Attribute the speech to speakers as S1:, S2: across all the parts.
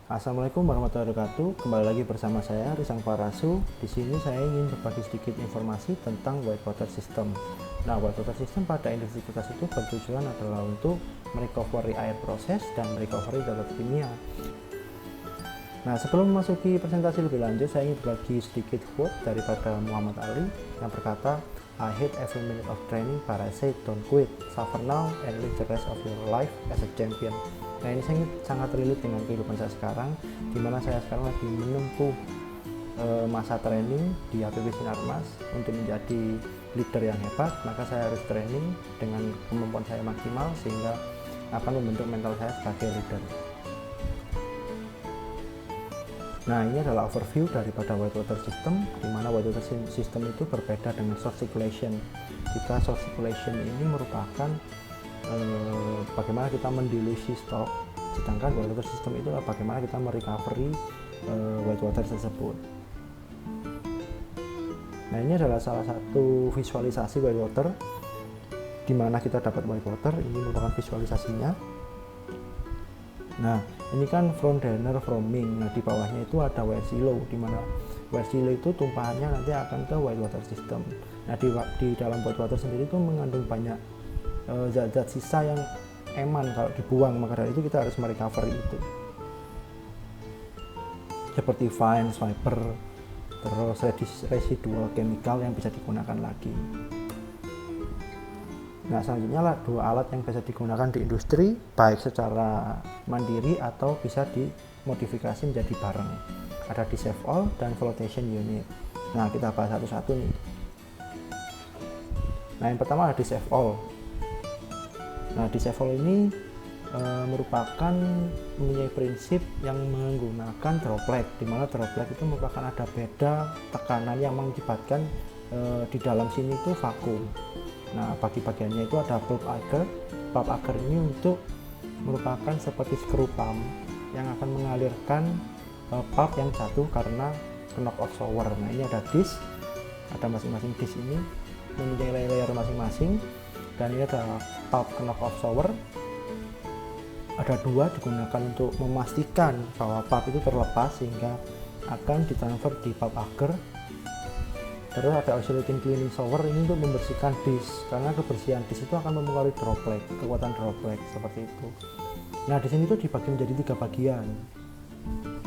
S1: Assalamualaikum warahmatullahi wabarakatuh. Kembali lagi bersama saya Risang Parasu. Di sini saya ingin berbagi sedikit informasi tentang white water system. Nah, white water system pada industri kulkas itu bertujuan adalah untuk merecovery air proses dan merecovery zat kimia. Nah, sebelum memasuki presentasi lebih lanjut, saya ingin berbagi sedikit quote daripada Muhammad Ali yang berkata, "I hate every minute of training, but I say don't quit. Suffer now and live the rest of your life as a champion." Nah, ini sangat relate dengan kehidupan saya sekarang, di mana saya sekarang lagi menempuh masa training di APB Sinarmas untuk menjadi leader yang hebat. Maka saya harus training dengan kemampuan saya maksimal sehingga akan membentuk mental saya sebagai leader. Nah, ini adalah overview daripada white water system, di mana white water system itu berbeda dengan source circulation. Jika source circulation ini merupakan bagaimana kita mendilusi stok, sedangkan white water system itu adalah bagaimana kita merecovery white water tersebut. Nah, ini adalah salah satu visualisasi white water, di mana kita dapat white water. Ini merupakan visualisasinya. Nah, ini kan from driner foaming. Nah, di bawahnya itu ada wear silo, di mana wear silo itu tumpahannya nanti akan ke white water system. Nah, di dalam white water sendiri itu mengandung banyak zat-zat sisa yang eman kalau dibuang, maka dari itu kita harus merecovery itu, seperti fine, swiper, terus residual chemical yang bisa digunakan lagi. Nah, selanjutnya lah dua alat yang bisa digunakan di industri, baik secara mandiri atau bisa dimodifikasi menjadi bareng. Ada dissolve all dan flotation unit. Nah, kita bahas satu-satu nih. Nah, yang pertama ada dissolve all. Nah, dissolve all ini merupakan mempunyai prinsip yang menggunakan droplet, di mana droplet itu merupakan ada beda tekanan yang mengakibatkan di dalam sini itu vakum. Nah, bagi-bagiannya itu ada pulp agar. Pulp agar ini untuk merupakan seperti screw pump yang akan mengalirkan pulp yang jatuh karena knock off shower. Nah, ini ada disk, ada masing-masing disk ini mempunyai layer masing-masing, dan ini ada pulp knock off shower. Ada dua, digunakan untuk memastikan bahwa pulp itu terlepas sehingga akan ditransfer di pulp agar. Terus ada oscillating cleaning shower, ini untuk membersihkan disk, karena kebersihan disk itu akan mempengaruhi droplet, kekuatan droplet seperti itu. Nah, di sini itu dibagi menjadi 3 bagian.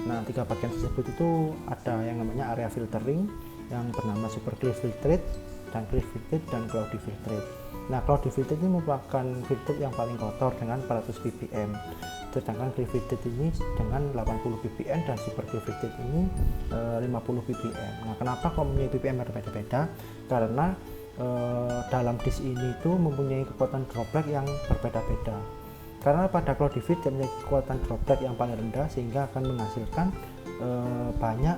S1: Nah, 3 bagian tersebut itu ada yang namanya area filtering yang bernama super clear filtrate, dan clear filtrate, dan cloudy filtrate. Nah, cloudy filtrate ini merupakan filtrate yang paling kotor dengan 400 ppm, sedangkan clear filtrate ini dengan 80 ppm, dan super clear filtrate ini 50 ppm. Nah, kenapa kok mempunyai ppm berbeda-beda? Karena dalam disk ini itu mempunyai kekuatan droplet yang berbeda-beda. Karena pada cloudy filtrate mempunyai kekuatan droplet yang paling rendah, sehingga akan menghasilkan banyak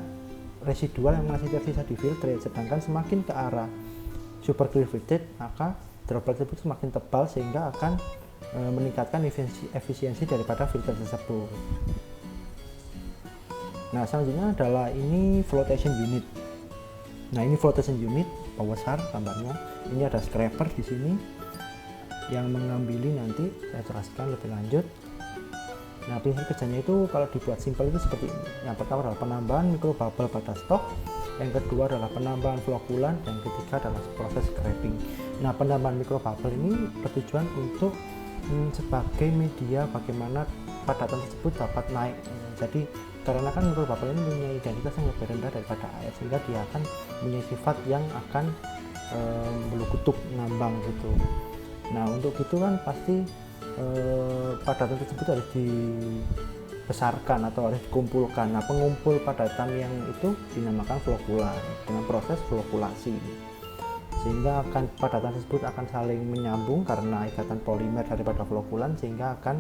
S1: residual yang masih tersisa di filtrate. Sedangkan semakin ke arah super clear filtrate, maka droplet tersebut semakin tebal sehingga akan meningkatkan efisiensi daripada filter tersebut. Nah, selanjutnya adalah ini flotation unit. Nah, ini flotation unit besar gambarnya. Ini ada scraper di sini yang mengambili, nanti saya jelaskan lebih lanjut. Nah, prinsip kerjanya itu kalau dibuat simpel itu seperti ini. Yang pertama adalah penambahan mikrobubble pada stok, yang kedua adalah penambahan flokulan, dan yang ketiga adalah proses scraping. Nah, penambahan mikrobubble ini bertujuan untuk sebagai media bagaimana padatan tersebut dapat naik. Jadi karena kan mikrobubble ini mempunyai densitas yang lebih rendah daripada air, sehingga dia akan mempunyai sifat yang akan bulu kutub ngambang gitu. Nah, untuk itu kan pasti padatan tersebut harus dibesarkan atau harus dikumpulkan. Nah, pengumpul padatan yang itu dinamakan flokulan dengan proses flokulasi, sehingga padatan tersebut akan saling menyambung karena ikatan polimer daripada flokulan, sehingga akan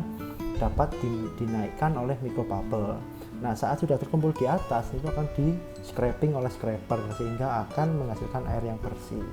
S1: dapat dinaikkan oleh mikrobubble. Nah, saat sudah terkumpul di atas, itu akan di scraping oleh scraper sehingga akan menghasilkan air yang bersih.